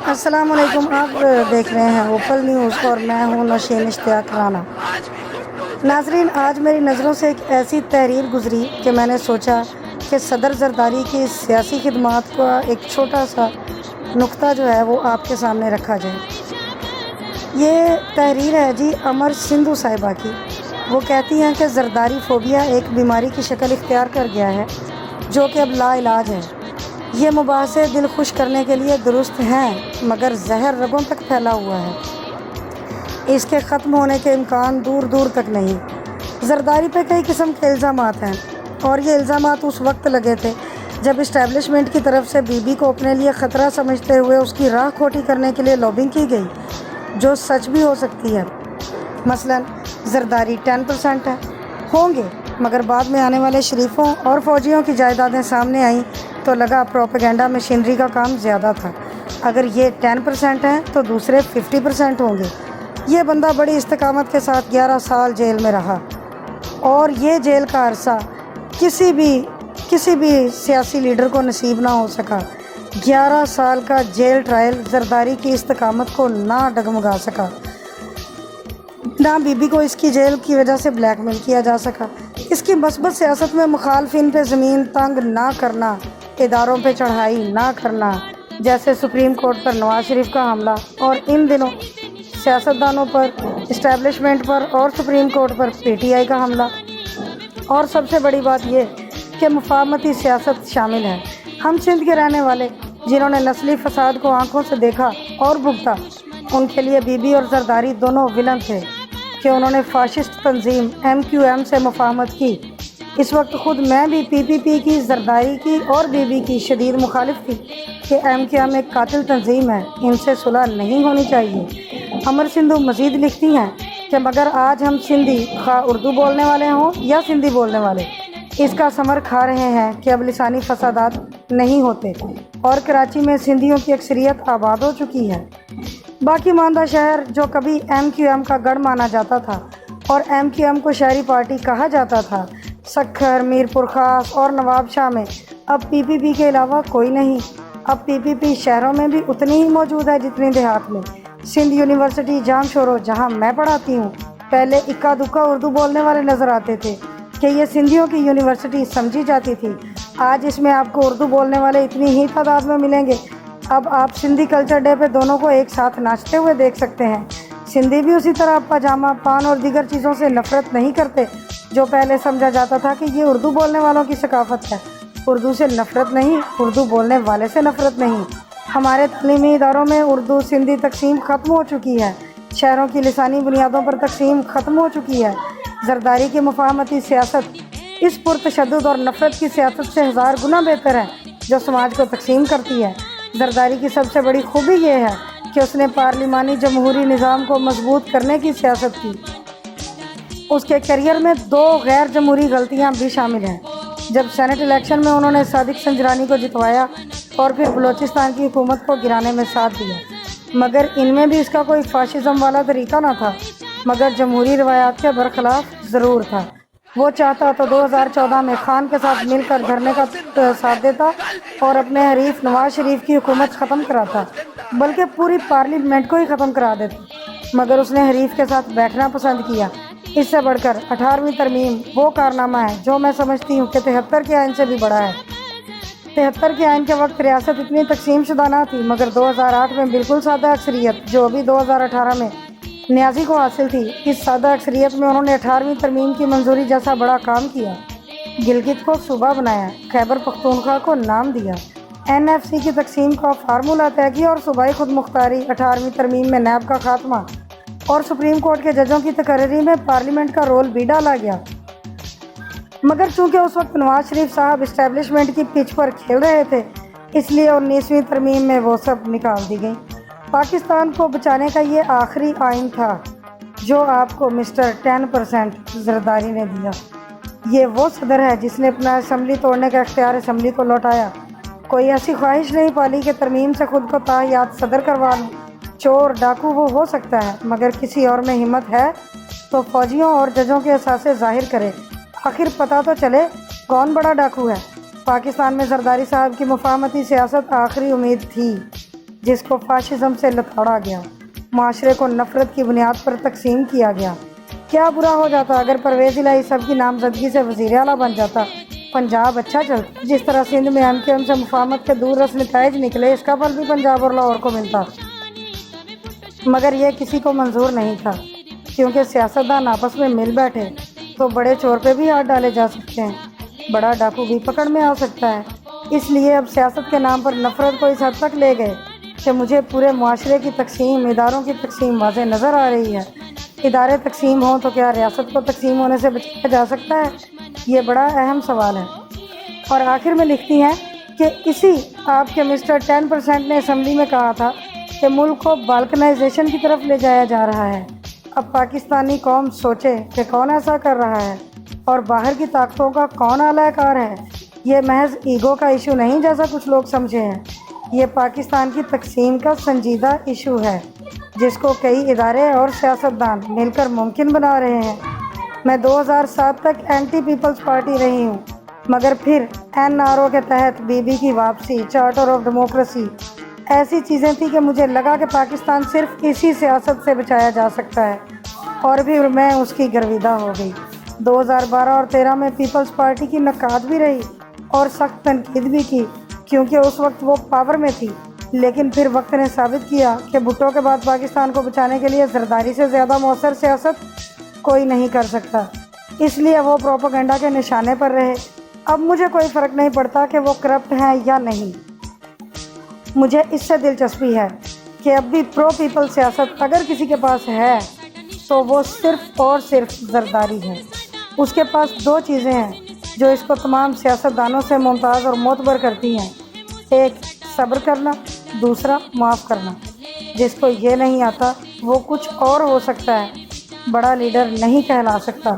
السلام علیکم، آپ دیکھ رہے ہیں اوپل نیوز اور میں ہوں نشین اشتیاق رانا۔ ناظرین، آج میری نظروں سے ایک ایسی تحریر گزری کہ میں نے سوچا کہ صدر زرداری کی سیاسی خدمات کا ایک چھوٹا سا نقطہ جو ہے وہ آپ کے سامنے رکھا جائے۔ یہ تحریر ہے جی امر سندھو صاحبہ کی۔ وہ کہتی ہیں کہ زرداری فوبیا ایک بیماری کی شکل اختیار کر گیا ہے جو کہ اب لا علاج ہے۔ یہ مباحثے دل خوش کرنے کے لیے درست ہیں مگر زہر رگوں تک پھیلا ہوا ہے، اس کے ختم ہونے کے امکان دور دور تک نہیں۔ زرداری پہ کئی قسم کے الزامات ہیں اور یہ الزامات اس وقت لگے تھے جب اسٹیبلشمنٹ کی طرف سے بی بی کو اپنے لیے خطرہ سمجھتے ہوئے اس کی راہ کھوٹی کرنے کے لیے لابنگ کی گئی، جو سچ بھی ہو سکتی ہے۔ مثلا زرداری 10% ہے، ہوں گے، مگر بعد میں آنے والے شریفوں اور فوجیوں کی جائیدادیں سامنے آئیں تو لگا پروپیگنڈا مشینری کا کام زیادہ تھا۔ اگر یہ 10% ہیں تو دوسرے 50% ہوں گے۔ یہ بندہ بڑی استقامت کے ساتھ 11 سال جیل میں رہا اور یہ جیل کا عرصہ کسی بھی سیاسی لیڈر کو نصیب نہ ہو سکا۔ 11 سال کا جیل ٹرائل زرداری کی استقامت کو نہ ڈگمگا سکا، نہ بی بی کو اس کی جیل کی وجہ سے بلیک میل کیا جا سکا۔ اس کی مثبت سیاست میں مخالفین پہ زمین تنگ نہ کرنا، اداروں پہ چڑھائی نہ کرنا، جیسے سپریم کورٹ پر نواز شریف کا حملہ اور ان دنوں سیاستدانوں پر، اسٹیبلشمنٹ پر اور supreme court per P T I کا حملہ، اور سب سے بڑی بات یہ کہ مفاہمتی سیاست شامل ہے۔ ہم سندھ کے رہنے والے جنہوں نے نسلی فساد کو آنکھوں سے دیکھا اور بھگتا، ان کے لیے بی بی اور زرداری دونوں ولن تھے کہ انہوں نے فاشسٹ تنظیم MQM سے مفاہمت کی۔ اس وقت خود میں بھی PPP کی، زرداری کی اور بی بی کی شدید مخالف تھی کہ MQM ایک قاتل تنظیم ہے، ان سے صلح نہیں ہونی چاہیے۔ امر سندھو مزید لکھتی ہیں کہ مگر آج ہم سندھی، خواہ اردو بولنے والے ہوں یا سندھی بولنے والے، اس کا ثمر کھا رہے ہیں کہ اب لسانی فسادات نہیں ہوتے اور کراچی میں سندھیوں کی اکثریت آباد ہو چکی ہے۔ باقی ماندہ شہر جو کبھی MQM کا گڑھ مانا جاتا تھا اور MQM کو شہری پارٹی کہا جاتا تھا، سکھر، میرپور خاص اور نواب شاہ میں اب PPP کے علاوہ کوئی نہیں۔ اب PPP شہروں میں بھی اتنی ہی موجود ہے جتنی دیہات میں۔ سندھ یونیورسٹی جام شورو جہاں میں پڑھاتی ہوں، پہلے اکا دکا اردو بولنے والے نظر آتے تھے کہ یہ سندھیوں کی یونیورسٹی سمجھی جاتی تھی۔ آج اس میں آپ کو اردو بولنے والے اتنی ہی تعداد میں ملیں گے۔ اب آپ سندھی کلچر ڈے پہ دونوں کو ایک ساتھ ناچتے ہوئے دیکھ سکتے ہیں۔ سندھی بھی اسی طرح پاجامہ، پان اور دیگر چیزوں سے نفرت نہیں کرتے جو پہلے سمجھا جاتا تھا کہ یہ اردو بولنے والوں کی ثقافت ہے۔ اردو سے نفرت نہیں، اردو بولنے والے سے نفرت نہیں۔ ہمارے تعلیمی اداروں میں اردو سندھی تقسیم ختم ہو چکی ہے، شہروں کی لسانی بنیادوں پر تقسیم ختم ہو چکی ہے۔ زرداری کی مفاہمتی سیاست اس پرتشدد اور نفرت کی سیاست سے 1000 گنا بہتر ہے جو سماج کو تقسیم کرتی ہے۔ زرداری کی سب سے بڑی خوبی یہ ہے کہ اس نے پارلیمانی جمہوری نظام کو مضبوط کرنے کی سیاست کی۔ اس کے کیریئر میں 2 غیر جمہوری غلطیاں بھی شامل ہیں۔ جب سینٹ الیکشن میں انہوں نے صادق سنجرانی کو جتوایا اور پھر بلوچستان کی حکومت کو گرانے میں ساتھ دیا، مگر ان میں بھی اس کا کوئی فاشزم والا طریقہ نہ تھا، مگر جمہوری روایات کے برخلاف ضرور تھا۔ وہ چاہتا تو 2014 میں خان کے ساتھ مل کر دھرنے کا ساتھ دیتا اور اپنے حریف نواز شریف کی حکومت ختم کراتا، بلکہ پوری پارلیمنٹ کو ہی ختم کرا دیتا، مگر اس نے حریف کے ساتھ بیٹھنا پسند کیا۔ اس سے بڑھ کر 18ویں ترمیم وہ کارنامہ ہے جو میں سمجھتی ہوں کہ 73 کے آئین سے بھی بڑا ہے۔ 73 کے آئین کے وقت ریاست اتنی تقسیم شدہ نہ تھی، مگر 2008 میں بالکل سادہ اکثریت جو ابھی 2018 میں نیازی کو حاصل تھی، اس سادہ اکثریت میں انہوں نے 18ویں ترمیم کی منظوری جیسا بڑا کام کیا۔ گلگت کو صوبہ بنایا، خیبر پختونخوا کو نام دیا، NFC کی تقسیم کا فارمولہ طے کیا اور صوبائی خود مختاری، 18ویں ترمیم میں نیب کا خاتمہ اور سپریم کورٹ کے ججوں کی تقرری میں پارلیمنٹ کا رول بھی ڈالا گیا۔ مگر چونکہ اس وقت نواز شریف صاحب اسٹیبلشمنٹ کی پچ پر کھیل رہے تھے، اس لیے 19ویں ترمیم میں وہ سب نکال دی گئی۔ پاکستان کو بچانے کا یہ آخری آئین تھا جو آپ کو مسٹر 10% زرداری نے دیا۔ یہ وہ صدر ہے جس نے اپنا اسمبلی توڑنے کا اختیار اسمبلی کو لوٹایا۔ کوئی ایسی خواہش نہیں پالی کہ ترمیم سے خود کو تاحیات صدر کروا لوں۔ چور ڈاکو وہ ہو سکتا ہے، مگر کسی اور میں ہمت ہے تو فوجیوں اور ججوں کے اثاثے ظاہر کرے، آخر پتہ تو چلے کون بڑا ڈاکو ہے۔ پاکستان میں زرداری صاحب کی مفاہمتی سیاست آخری امید تھی جس کو فاشزم سے لتاڑا گیا، معاشرے کو نفرت کی بنیاد پر تقسیم کیا گیا۔ کیا برا ہو جاتا اگر پرویز الہی سب کی نامزدگی سے وزیر اعلیٰ بن جاتا؟ پنجاب اچھا چلتا۔ جس طرح سندھ میں MKM سے مفاہمت کے دور رس نتائج نکلے، اس کا پھل بھی پنجاب اور لاہور کو ملتا، مگر یہ کسی کو منظور نہیں تھا، کیونکہ سیاستدان آپس میں مل بیٹھے تو بڑے چور پہ بھی ہاتھ ڈالے جا سکتے ہیں، بڑا ڈاکو بھی پکڑ میں آ سکتا ہے۔ اس لیے اب سیاست کے نام پر نفرت کو اس حد تک لے گئے کہ مجھے پورے معاشرے کی تقسیم، اداروں کی تقسیم واضح نظر آ رہی ہے۔ ادارے تقسیم ہوں تو کیا ریاست کو تقسیم ہونے سے بچایا جا سکتا ہے؟ یہ بڑا اہم سوال ہے۔ اور آخر میں لکھتی ہیں کہ اسی آپ کے مسٹر 10% نے اسمبلی میں کہا تھا کہ ملک کو بالکنائزیشن کی طرف لے جایا جا رہا ہے۔ اب پاکستانی قوم سوچے کہ کون ایسا کر رہا ہے اور باہر کی طاقتوں کا کون اعلی کار ہے۔ یہ محض ایگو کا ایشو نہیں جیسا کچھ لوگ سمجھے ہیں، یہ پاکستان کی تقسیم کا سنجیدہ ایشو ہے جس کو کئی ادارے اور سیاستدان مل کر ممکن بنا رہے ہیں۔ میں 2007 تک اینٹی پیپلز پارٹی رہی ہوں، مگر پھر NRO کے تحت BB کی واپسی، چارٹر آف ڈیموکریسی، ایسی چیزیں تھیں کہ مجھے لگا کہ پاکستان صرف اسی سیاست سے بچایا جا سکتا ہے، اور بھی میں اس کی گرویدہ ہو گئی۔ 2012 اور 13 میں پیپلز پارٹی کی نقاد بھی رہی اور سخت تنقید بھی کی، کیونکہ اس وقت وہ پاور میں تھی، لیکن پھر وقت نے ثابت کیا کہ بھٹو کے بعد پاکستان کو بچانے کے لیے زرداری سے زیادہ مؤثر سیاست کوئی نہیں کر سکتا، اس لیے وہ پروپیگنڈا کے نشانے پر رہے۔ اب مجھے کوئی فرق نہیں پڑتا کہ وہ کرپٹ ہیں یا نہیں، مجھے اس سے دلچسپی ہے کہ اب بھی پرو پیپل سیاست اگر کسی کے پاس ہے تو وہ صرف اور صرف زرداری ہے۔ اس کے پاس دو چیزیں ہیں جو اس کو تمام سیاستدانوں سے ممتاز اور معتبر کرتی ہیں، ایک صبر کرنا، دوسرا معاف کرنا۔ جس کو یہ نہیں آتا وہ کچھ اور ہو سکتا ہے، بڑا لیڈر نہیں کہلا سکتا۔